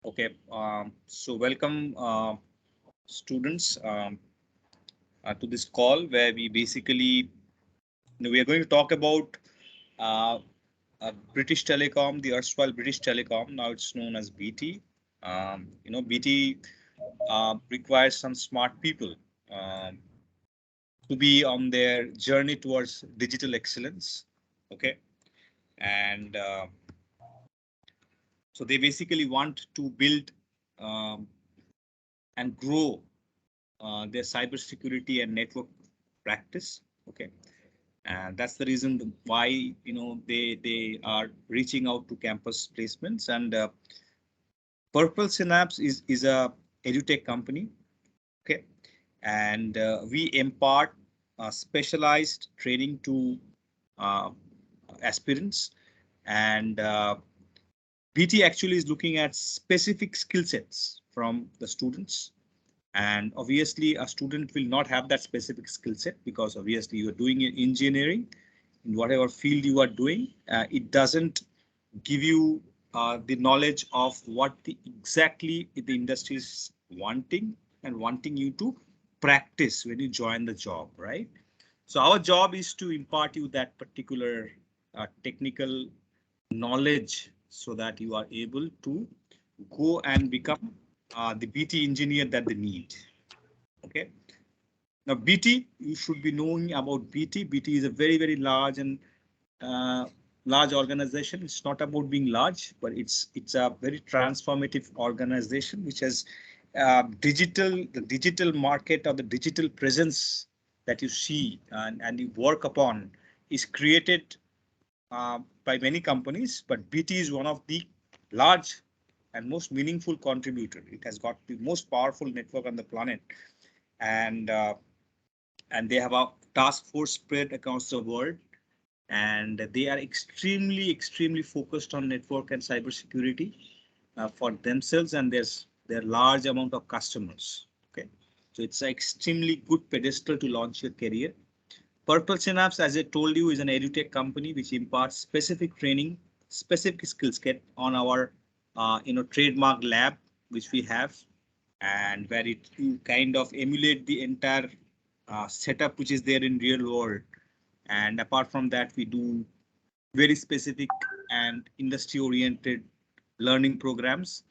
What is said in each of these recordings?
Okay, so welcome students to this call where we basically we are going to talk about uh, British Telecom, the erstwhile British Telecom. Now it's known as BT. BT requires some smart people um, to be on their journey towards digital excellence. Okay, and so they basically want to build um, and grow their cybersecurity and network practice. Okay, and that's the reason why they are reaching out to campus placements. And Purple Synapse is a edutech company. Okay, and we impart specialized training to uh, aspirants, and BT actually is looking at specific skill sets from the students. And obviously, a student will not have that specific skill set because obviously you are doing engineering in whatever field you are doing. It doesn't give you the knowledge of what the exactly the industry is wanting and wanting you to practice when you join the job, right? So our job is to impart you that particular technical knowledge so that you are able to go and become the BT engineer that they need. Okay. Now BT, you should be knowing about BT. BT is a very, very large and uh, large organization. It's not about being large, but it's a very transformative organization which has the digital market or the digital presence that you see and you work upon is created by many companies, but BT is one of the large and most meaningful contributor. It has got the most powerful network on the planet, and they have a task force spread across the world, and they are extremely focused on network and cybersecurity for themselves and their large amount of customers. Okay, so it's an extremely good pedestal to launch your career. Purple Synapse, as I told you, is an edutech company which imparts specific training, specific skills set on our trademark lab which we have, and where it you kind of emulate the entire setup which is there in real world. And apart from that, we do very specific and industry oriented learning programs,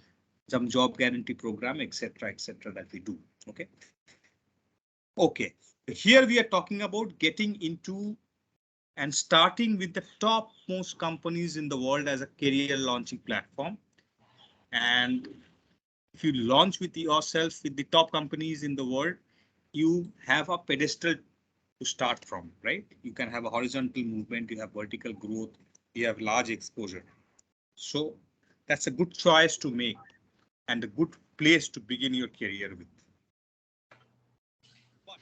some job guarantee program, etc., that we do. Okay. Okay. Here we are talking about getting into and starting with the top most companies in the world as a career launching platform. And if you launch with yourself with the top companies in the world, you have a pedestal to start from, right? You can have a horizontal movement, you have vertical growth, you have large exposure. So that's a good choice to make and a good place to begin your career with. But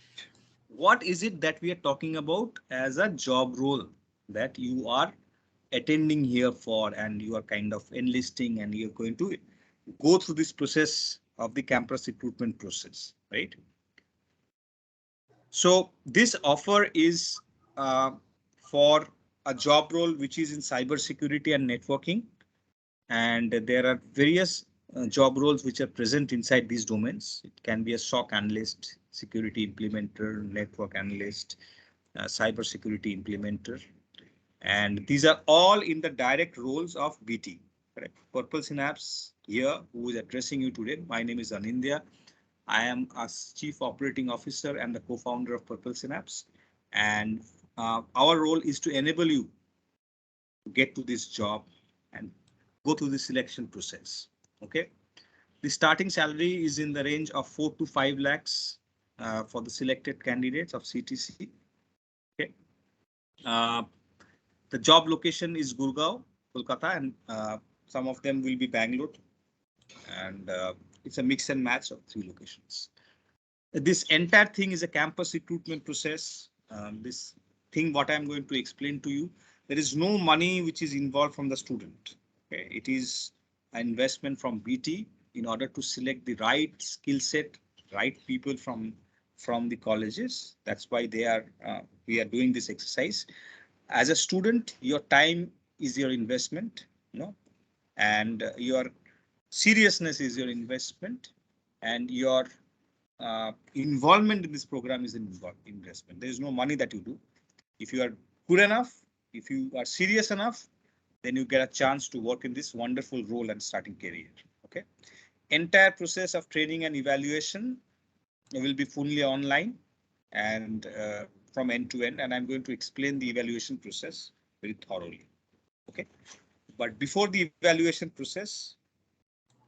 what is it that we are talking about as a job role that you are attending here for and you are kind of enlisting and you're going to go through this process of the campus recruitment process, right? So this offer is for a job role which is in cybersecurity and networking, and there are various job roles which are present inside these domains. It can be a SOC analyst, security implementer, network analyst, cybersecurity implementer, and these are all in the direct roles of BT. Correct. Purple Synapse here, who is addressing you today. My name is Anindya. I am a Chief Operating Officer and the co-founder of Purple Synapse. And our role is to enable you to get to this job and go through the selection process. Okay. The starting salary is in the range of 4 to 5 lakhs for the selected candidates of CTC. Okay. Uh, the job location is Gurgaon, Kolkata, and some of them will be Bangalore. And it's a mix and match of 3 locations. This entire thing is a campus recruitment process. This thing, what I'm going to explain to you, there is no money which is involved from the student. Okay? It is an investment from BT in order to select the right skill set, right people from the colleges. That's why we are doing this exercise. As a student, your time is your investment, and seriousness is your investment, and your involvement in this program is an investment. There is no money that you do. If you are good enough, if you are serious enough, then you get a chance to work in this wonderful role and starting career. Okay. Entire process of training and evaluation will be fully online and from end to end. And I'm going to explain the evaluation process very thoroughly. Okay. But before the evaluation process,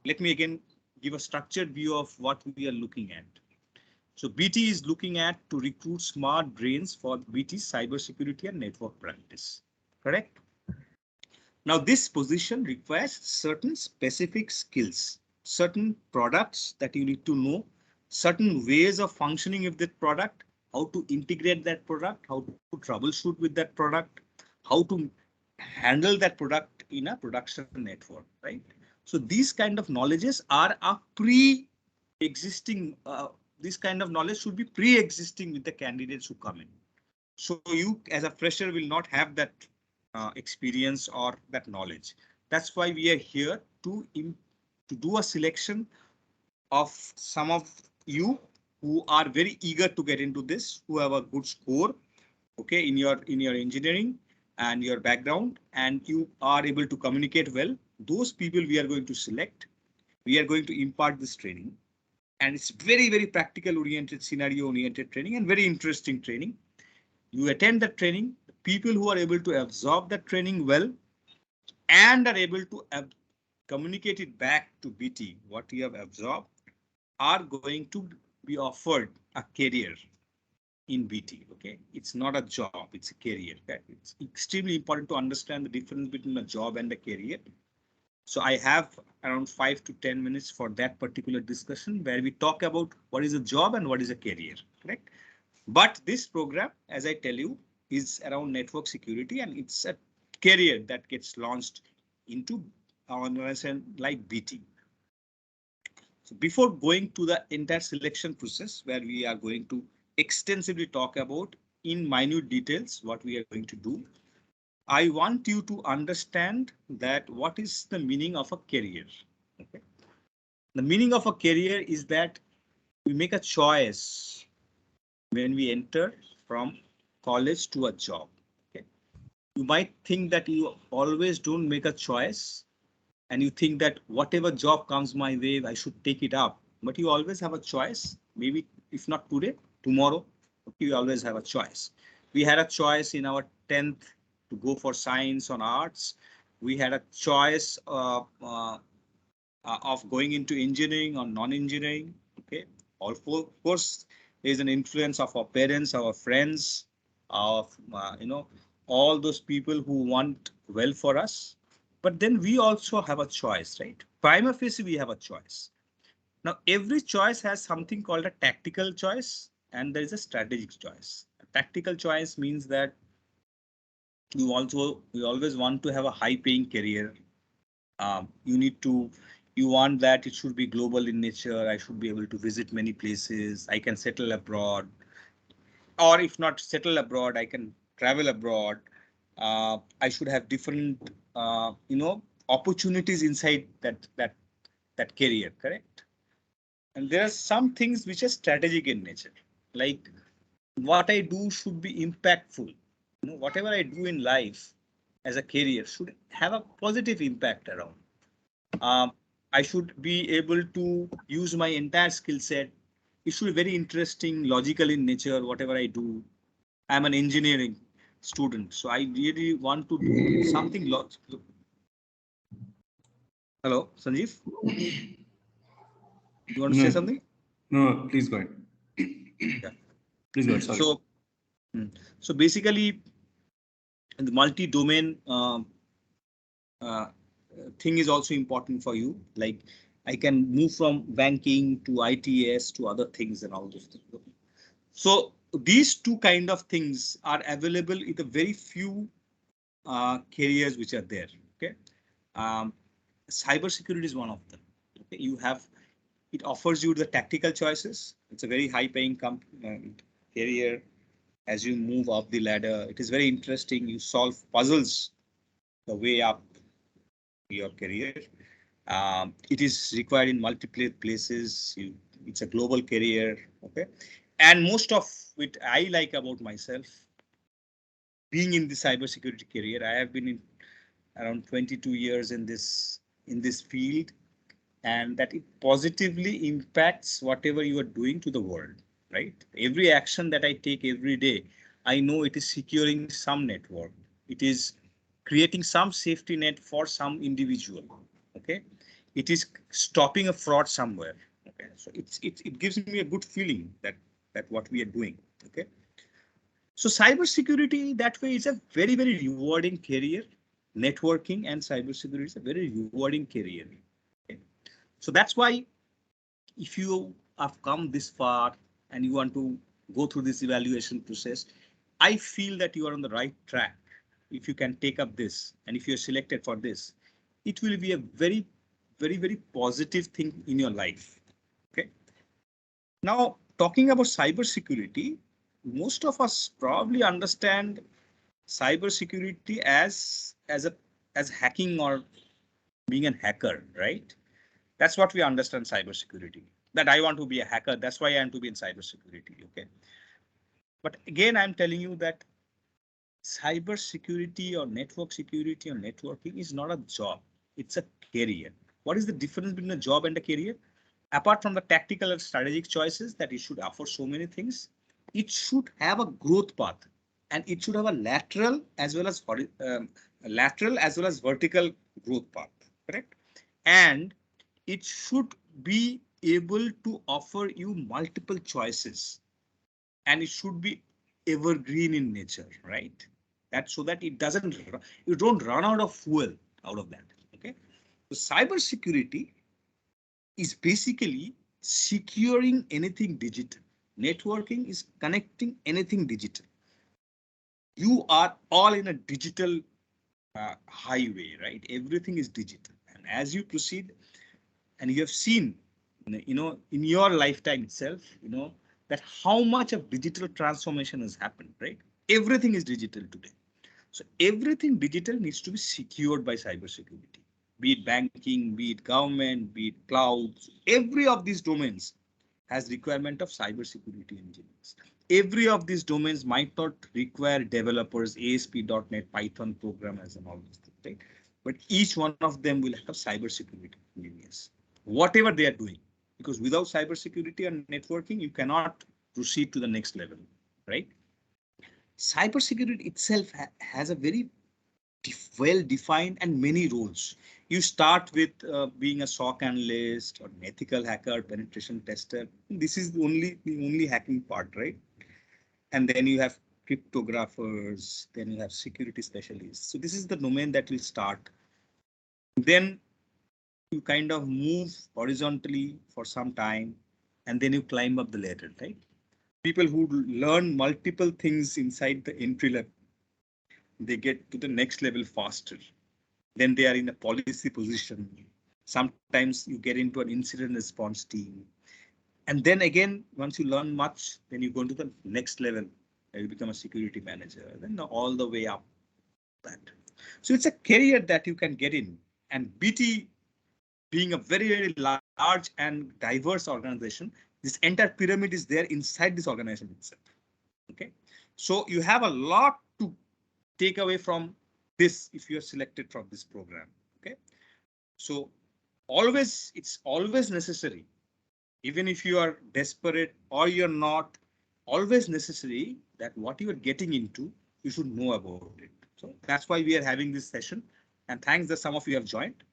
let me again give a structured view of what we are looking at. So BT is looking at to recruit smart brains for BT cybersecurity and network practice. Correct? Now this position requires certain specific skills, certain products that you need to know, certain ways of functioning with that product, how to integrate that product, how to troubleshoot with that product, how to handle that product in a production network, right? So these kind of knowledges are a pre-existing, this kind of knowledge should be pre-existing with the candidates who come in. So you as a fresher will not have that experience or that knowledge. That's why we are here to do a selection of some of you who are very eager to get into this, who have a good score, okay, in your engineering and your background, and you are able to communicate well. Those people we are going to select. We are going to impart this training, and it's very practical oriented, scenario oriented training, and very interesting training. You attend that training. People who are able to absorb that training well and are able to communicate it back to BT, what you have absorbed, are going to be offered a career in BT. Okay, it's not a job, it's a career. It's extremely important to understand the difference between a job and a career. So I have around 5 to 10 minutes for that particular discussion where we talk about what is a job and what is a career, correct? But this program, as I tell you, is around network security, and it's a career that gets launched into an organization like BT. So before going to the entire selection process, where we are going to extensively talk about in minute details what we are going to do, I want you to understand that what is the meaning of a career. Okay. The meaning of a career is that we make a choice when we enter from college to a job. Okay. You might think that you always don't make a choice and you think that whatever job comes my way, I should take it up. But you always have a choice. Maybe if not today, tomorrow, you always have a choice. We had a choice in our 10th to go for science or arts. We had a choice of going into engineering or non-engineering. Okay, also of course there is an influence of our parents, our friends, of all those people who want well for us. But then we also have a choice, right? Prima facie, we have a choice. Now every choice has something called a tactical choice, and there is a strategic choice. A tactical choice means that we always want to have a high paying career. You want that it should be global in nature. I should be able to visit many places. I can settle abroad, or if not settle abroad, I can travel abroad. I should have different, opportunities inside that career, correct? And there are some things which are strategic in nature, like what I do should be impactful. Whatever I do in life as a career should have a positive impact around. Um, I should be able to use my entire skill set. It should be very interesting, logical in nature, whatever I do. I'm an engineering student, so I really want to do something logical. Hello, Sanjeev. You want to say No, something? no, please go ahead. Yeah. Please go ahead. Sorry. So basically, the multi-domain uh, thing is also important for you. Like I can move from banking to ITS to other things and all those things. So these two kind of things are available in the very few careers which are there. Okay, cybersecurity is one of them. Okay, it offers you the tactical choices. It's a very high-paying career. As you move up the ladder, it is very interesting. You solve puzzles the way up your career. It is required in multiple places. It's a global career. Okay. And most of it I like about myself, being in the cybersecurity career, I have been in around 22 years in this field, and that it positively impacts whatever you are doing to the world, right? Every action that I take every day, I know it is securing some network. It is creating some safety net for some individual. Okay. It is stopping a fraud somewhere. Okay. So it gives me a good feeling that what we are doing. Okay. So cybersecurity that way is a very, very rewarding career. Networking and cybersecurity is a very rewarding career. Okay. So that's why if you have come this far and you want to go through this evaluation process, I feel that you are on the right track. If you can take up this and if you're selected for this, it will be a very, very, very positive thing in your life. Okay. Now, talking about cybersecurity, most of us probably understand cybersecurity as hacking or being a hacker, right? That's what we understand cybersecurity. That I want to be a hacker. That's why I want to be in cybersecurity. Okay. But again, I'm telling you that cybersecurity or network security or networking is not a job. It's a career. What is the difference between a job and a career? Apart from the tactical and strategic choices that it should offer so many things, it should have a growth path, and it should have a lateral as well as vertical growth path. Correct. And it should be able to offer you multiple choices, and it should be evergreen in nature, right? That so that you don't run out of fuel out of that. Okay. So cyber security is basically securing anything digital. Networking is connecting anything digital. You are all in a digital highway, right? Everything is digital. And as you proceed, and you have seen, in your lifetime itself, that how much of digital transformation has happened, right? Everything is digital today. So everything digital needs to be secured by cybersecurity, be it banking, be it government, be it clouds. Every of these domains has requirement of cybersecurity engineers. Every of these domains might not require developers, ASP.NET, Python programmers, and all these things, right? But each one of them will have cybersecurity engineers, whatever they are doing, because without cybersecurity and networking, you cannot proceed to the next level, right? Cybersecurity itself has a very well defined and many roles. You start with being a SOC analyst or an ethical hacker, penetration tester. This is the only hacking part, right? And then you have cryptographers, then you have security specialists. So this is the domain that will start. Then you kind of move horizontally for some time, and then you climb up the ladder, right? People who learn multiple things inside the entry level, they get to the next level faster. Then they are in a policy position. Sometimes you get into an incident response team. And then again, once you learn much, then you go to the next level. You become a security manager, then all the way up that. So it's a career that you can get in. And BT being a very, very large and diverse organization, this entire pyramid is there inside this organization itself. Okay. So you have a lot to take away from this if you are selected from this program. Okay. So it's always necessary, even if you are desperate or you're not, always necessary that what you are getting into, you should know about it. So that's why we are having this session. And thanks that some of you have joined.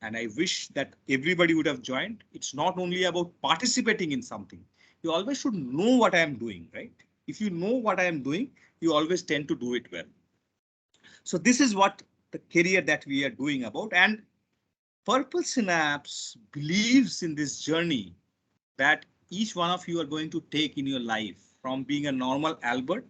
And I wish that everybody would have joined. It's not only about participating in something. You always should know what I am doing, right? If you know what I am doing, you always tend to do it well. So this is what the career that we are doing about. And Purple Synapse believes in this journey that each one of you are going to take in your life, from being a normal Albert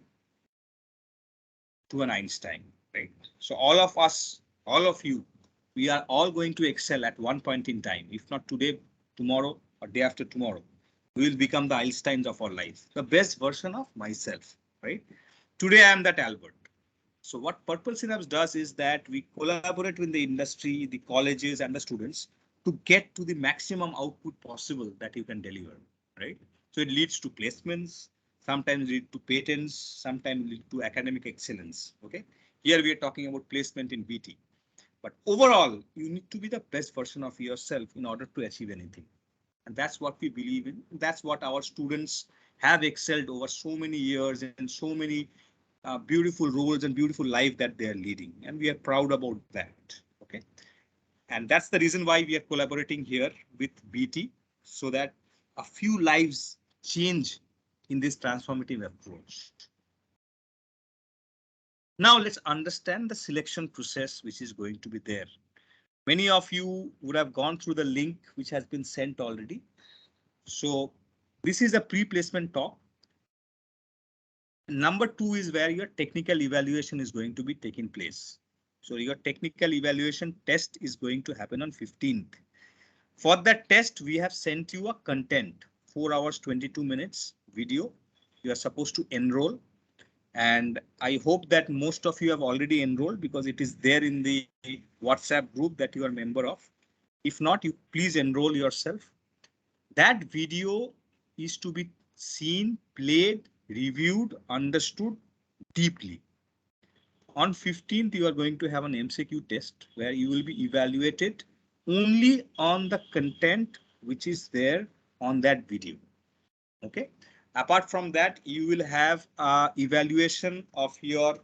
to an Einstein, right? So all of us, all of you, we are all going to excel at one point in time. If not today, tomorrow, or day after tomorrow, we will become the Einsteins of our life, the best version of myself, right? Today I am that Albert. So what Purple Synapse does is that we collaborate with the industry, the colleges, and the students to get to the maximum output possible that you can deliver, right? So it leads to placements, sometimes lead to patents, sometimes lead to academic excellence. Okay, here we are talking about placement in BT, but overall, you need to be the best version of yourself in order to achieve anything. And that's what we believe in. That's what our students have excelled over so many years and so many beautiful roles and beautiful life that they are leading. And we are proud about that. Okay. And that's the reason why we are collaborating here with BT so that a few lives change in this transformative approach. Now let's understand the selection process which is going to be there. Many of you would have gone through the link which has been sent already. So this is a pre-placement talk. Number 2 is where your technical evaluation is going to be taking place. So your technical evaluation test is going to happen on 15th. For that test, we have sent you a content, 4 hours, 22 minutes video. You are supposed to enroll. And I hope that most of you have already enrolled because it is there in the WhatsApp group that you are a member of. If not, you please enroll yourself. That video is to be seen, played, reviewed, understood deeply. On 15th, you are going to have an MCQ test where you will be evaluated only on the content which is there on that video. Okay. Apart from that, you will have evaluation of your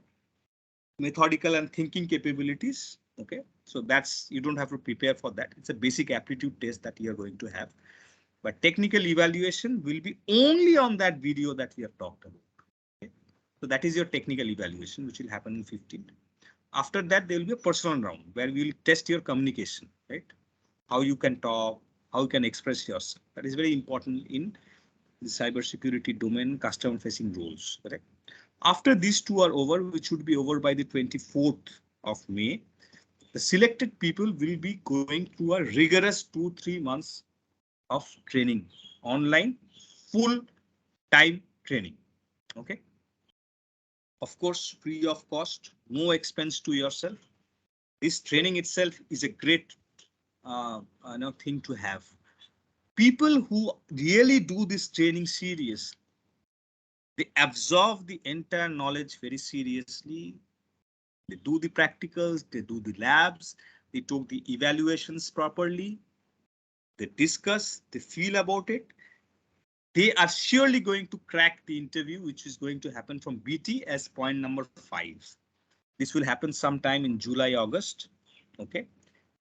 methodical and thinking capabilities. Okay. So that's, you don't have to prepare for that. It's a basic aptitude test that you're going to have. But technical evaluation will be only on that video that we have talked about. Okay. So that is your technical evaluation, which will happen in 15th. After that, there will be a personal round where we will test your communication, right? How you can talk, how you can express yourself. That is very important in the cybersecurity domain, customer facing roles, correct? After these two are over, which would be over by the 24th of May, the selected people will be going through a rigorous 2-3 months of training, online, full time training. Okay. Of course, free of cost, no expense to yourself. This training itself is a great thing to have. People who really do this training serious, they absorb the entire knowledge very seriously. They do the practicals, they do the labs, they do the evaluations properly. They discuss, they feel about it. They are surely going to crack the interview, which is going to happen from BT as point number 5. This will happen sometime in July, August. Okay.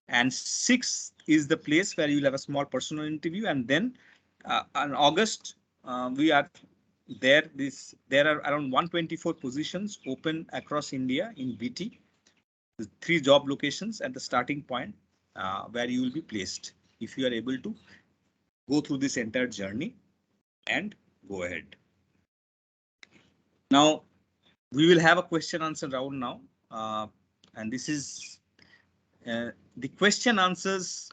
And 6 is the place where you'll have a small personal interview. And then in August, we are there. There are around 124 positions open across India in BT. 3 job locations at the starting point where you will be placed if you are able to go through this entire journey and go ahead. Now, we will have a question answer round now. And this is the question answers.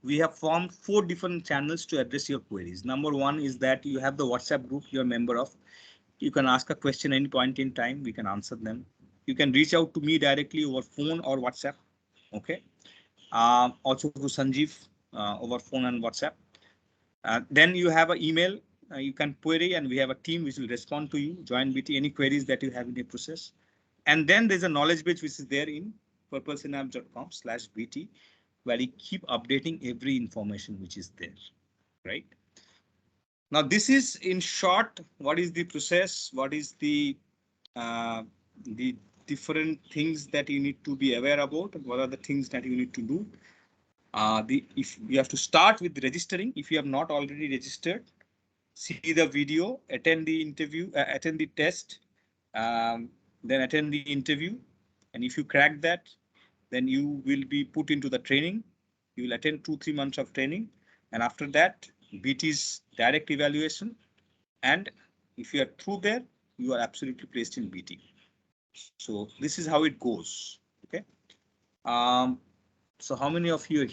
We have formed 4 different channels to address your queries. Number 1 is that you have the WhatsApp group you're a member of. You can ask a question any point in time. We can answer them. You can reach out to me directly over phone or WhatsApp. Okay. Also through Sanjeev over phone and WhatsApp. Then you have an email. You can query and we have a team which will respond to you. Join BT any queries that you have in the process. And then there's a knowledge base which is there in purplesynapse.com/BT where we keep updating every information which is there, right? Now, this is in short, what is the process? What is the different things that you need to be aware about? What are the things that you need to do? If you have to start with registering, if you have not already registered, see the video, attend the interview, attend the test, then attend the interview. And if you crack that, then you will be put into the training. You will attend 2-3 months of training. And after that, BT's direct evaluation. And if you are through there, you are absolutely placed in BT. So this is how it goes. Okay. So how many of you are here?